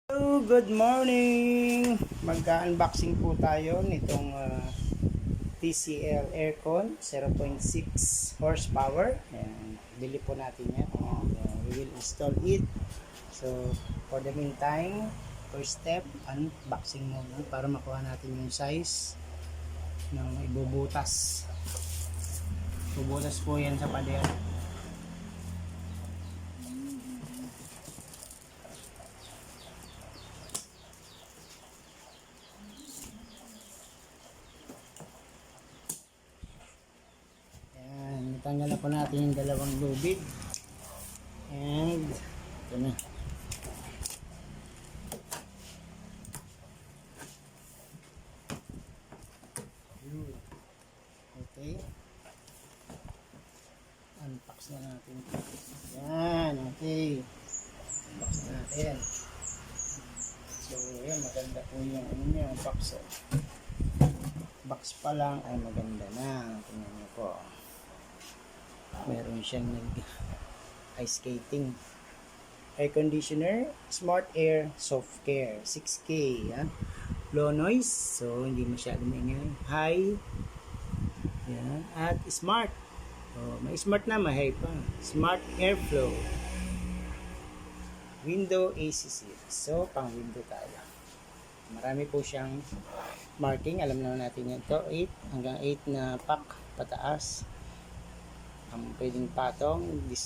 Hello, good morning! Magka-unboxing po tayo nitong TCL Aircon 0.6 horsepower. Ayan, bili po natin yan and we will install it. So, for the meantime, first step, unboxing muna para makuha natin yung size ng ibubutas. Bubutas po yan sa pader. Tanggal na po natin yung dalawang lubid and ito na. Okay, unbox na natin. Yan, okay, unbox na natin. So yan, maganda po yung box. Box pa lang ay maganda na. Tingnan niyo po, meron siyang ice skating, air conditioner, smart air, soft care, 6K, low noise, so hindi masyado maingay, high, yan, at smart, may smart na, may high pa, smart airflow, window AC series, so pang window tayo. Marami po siyang marking, alam naman natin yan, to 8 hanggang 8 na pack pataas. Ang pwedeng patong, this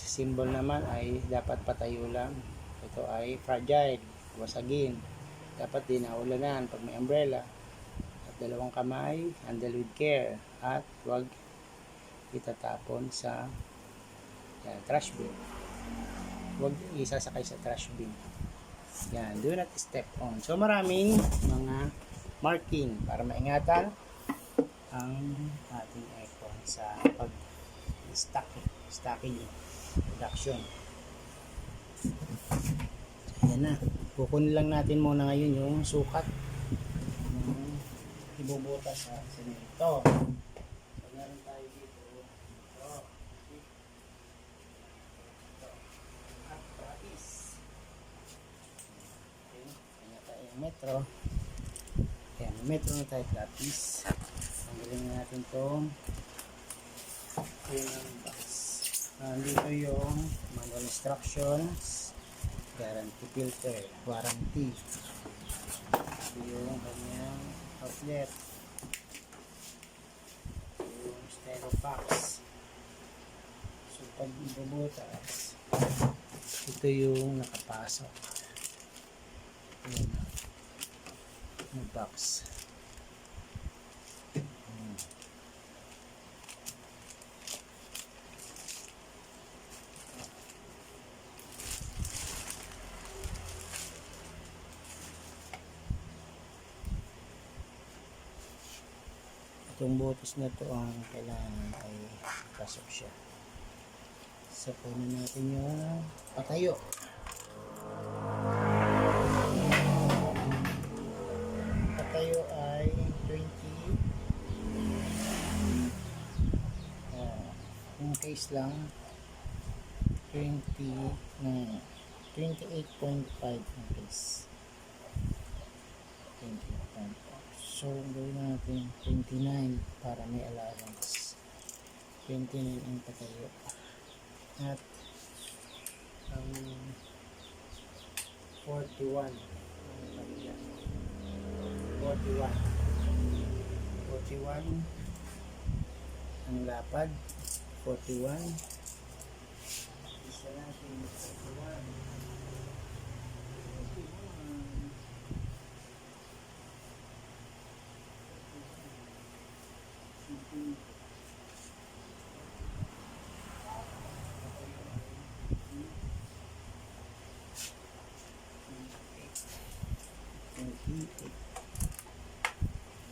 symbol naman ay dapat patayo lang. Ito ay fragile, wasagin. Dapat din naulanan pag may umbrella. At dalawang kamay, handle with care. At huwag itatapon sa trash bin. Huwag isasakay sa trash bin. Yan, do not step on. So maraming mga marking para maingatan ang ating aircon sa stacking production. Ayan na, kukunin lang natin muna ngayon yung sukat ng ibubutas sa semento. So meron tayo dito at trapis. Okay, kanya tayo yung metro. Ayan, metro na tayo trapis. Tanggalin natin itong box. Dito yung manual instructions, guarantee filter, warranty. Ito yung kanyang outlet, yung stereo box. So pag ibubutas, ito yung nakapasok. Ayan, yung box. Itong butas na to ang kailangan ay pasok siya. So kunin natin yung patayo. Patayo ay 20. Yung case lang 28.5 ang case. 28.5. So, gawin natin 29 para may allowance. 29 ang patayo. At 41. 41 ang lapad. 41. Isa natin 41.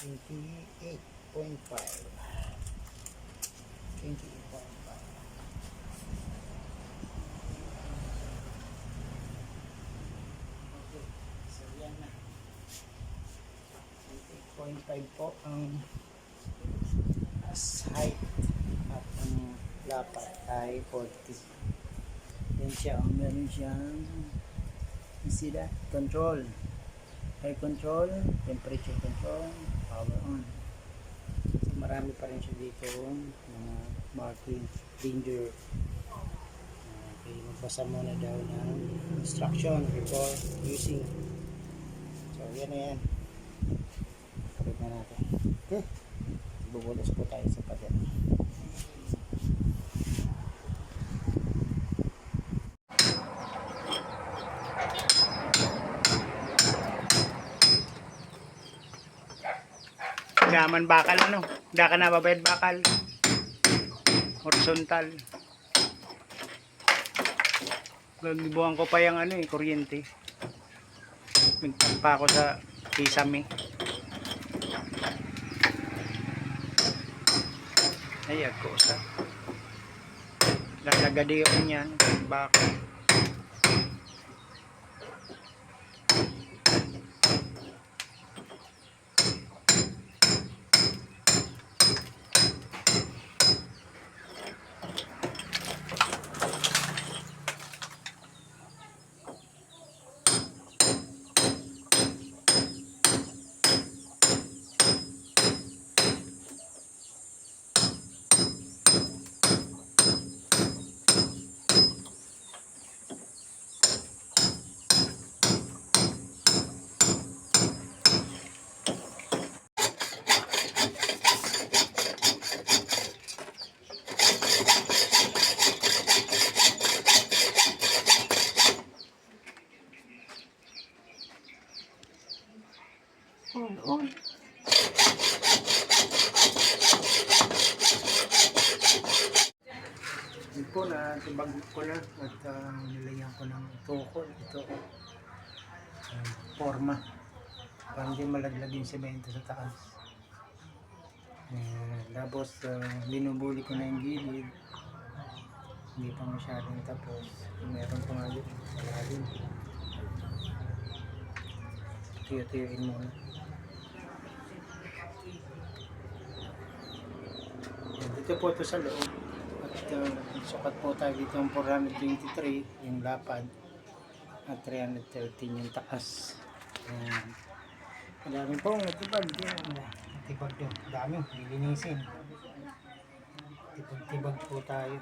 28.5. 28.5. Okay, so yan na. 28.5 po ang height at ang lapad ay 40. Yan siya, meron siyang You see that? Control. Air control, temperature control, power on. So marami pa rin siya dito mga marking, danger. Okay, magbasa muna daw ng instruction before using. So yan na yan. Kapit na natin. Okay. Bubulos po tayo sa pader. Gaman bakal ano? Hindi ka na babayad bakal. Horizontal. Gagbuhan ko pa yung ano eh, kuryente. Nagtagpa ako sa kisame. Ay, ako sa. Lalagadi yun yan. Bakal. On. Yun po na tibag ko na at nilagyan ko ng tukol ito forma para hindi malaglag yung semento sa taas. Tapos binubuli ko na yung gilid, hindi pa masyadong tapos, meron pa nga yun wala din, tuyo-tuyuin muna. Dito po ito sa loob at sukat po tayo dito ng 423 yung lapad at 313 yung taas. Madami po natibag yan. Natibag doon, dami, lilinisin. Tibag po tayo.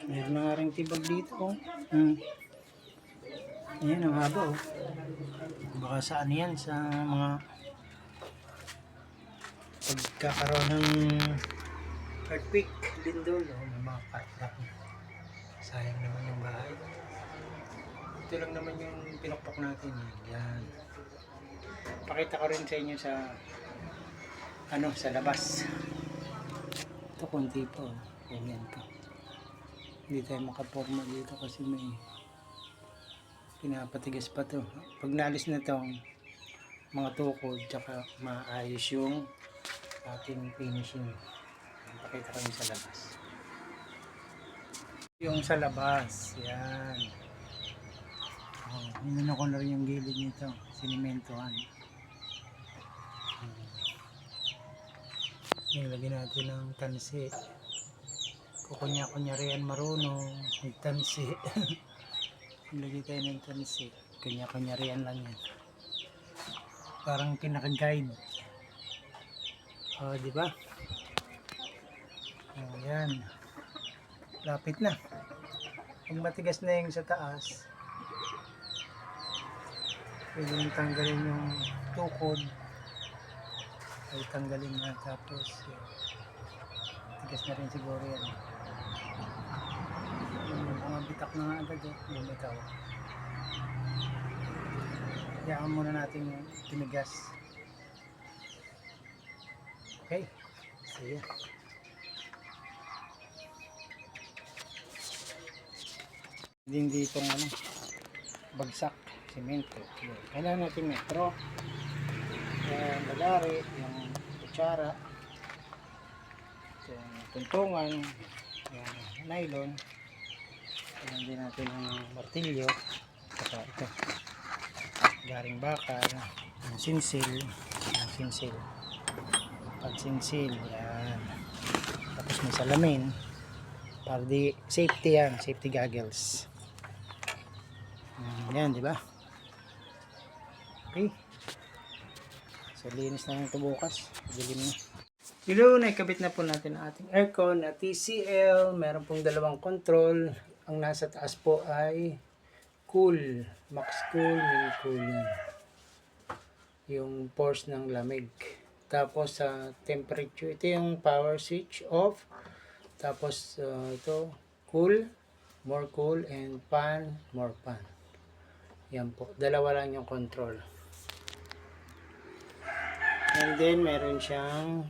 Meron na nga rin tibag dito oh. Ayan ang haba oh. Baka saan yan sa mga pagkakaroon ng earthquake, lindol, may mga karak. Sayang naman yung bahay. Ito lang naman yung pinukpok natin. Yan. Pakita ko rin sa inyo sa sa labas. Ito konti po. Ganyan po. Hindi tayo makaporma dito kasi may pinapatigas pa to. Pag naalis na to mga tukod, tsaka maayos yung ating finishing. Pakita ko yung sa labas. Yung sa labas, yan. Hinuna ko na rin yung gilid nito, sinimentohan. Nilagyan natin ng tansi. Kukunya-kunyarian marunong, magtansi. Nilagyan tayo ng tansi. Kunya-kunyarian lang yan. Parang pinaka-guide. O, diba? Ayan. Lapit na. Pag matigas na yung sa taas, pwede nang tanggalin yung tukod. Ay tanggalin na tapos tigas na rin siguro yan. Bumabitak na nga agad eh. Bumitaw. Hayaan muna natin yung tinigas. Okay. See ya. Din ditong bagsak semento. Kailangan natin metro, yung bagari, yung kutsara, yung tuntungan, yung nylon. Kailangan din natin ng martilyo, saka ito garing bakal, yung sinsil, pagsinsil, yan. Tapos may salamin para di safety yan, safety goggles. Yan, di ba? Okay. So, linis na ito bukas. Dilim na. Hello, naikabit na po natin ang ating aircon na TCL. Meron pong dalawang control. Ang nasa taas po ay cool. Max cool, mini cool yan. Yung force ng lamig. Tapos sa temperature, ito yung power switch off. Tapos ito, cool, more cool, and fan, more fan. Yan po. Dalawa lang yung control. And then, meron siyang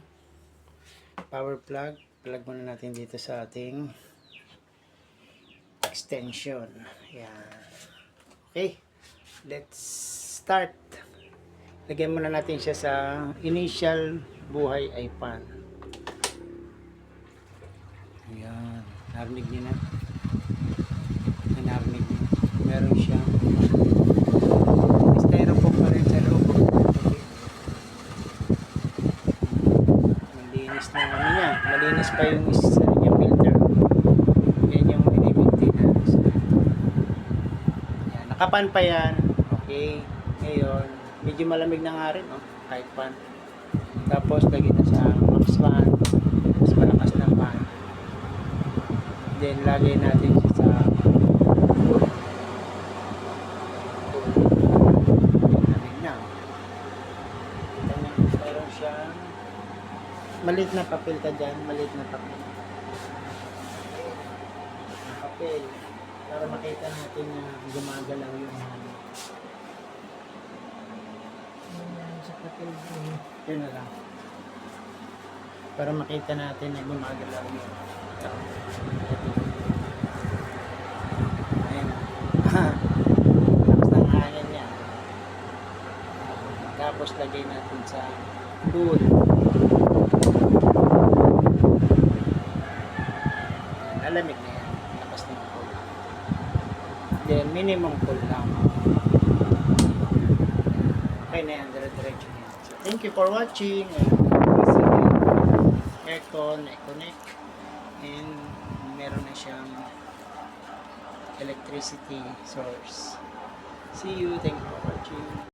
power plug. Plug muna natin dito sa ating extension. Yan. Okay. Let's start. Lagyan muna natin siya sa initial buhay ay fan. Yan. Narinig niyo na. Narinig niyo. Meron siyang styrofoam pa rin sa loob. Malinis na ano niya. Malinis pa yung isa niya filter. Yan yung mini-maintenance. Yan. Nakapan pa yan. Okay. Ngayon, medyo malamig na nga rin. Oh. Kahit pan. Tapos, lagi na sa max fan. Mas malakas na fan. Then, lagay natin siya sa maliit na papel ka dyan, maliit na papel. Papel. Para makita natin na gumagalaw yung sa papel. Yun na lang. Para makita natin na gumagalaw yung ayan. Tapos ng hangin niya. Tapos lagay natin sa cool. Alamig na yan. Lakas na yung cool. Then, minimum cool lang. Okay na yan. Dire-diretso na yan. So, thank you for watching. Aircon, i-connect. And, meron na siyang electricity source. See you. Thank you for watching.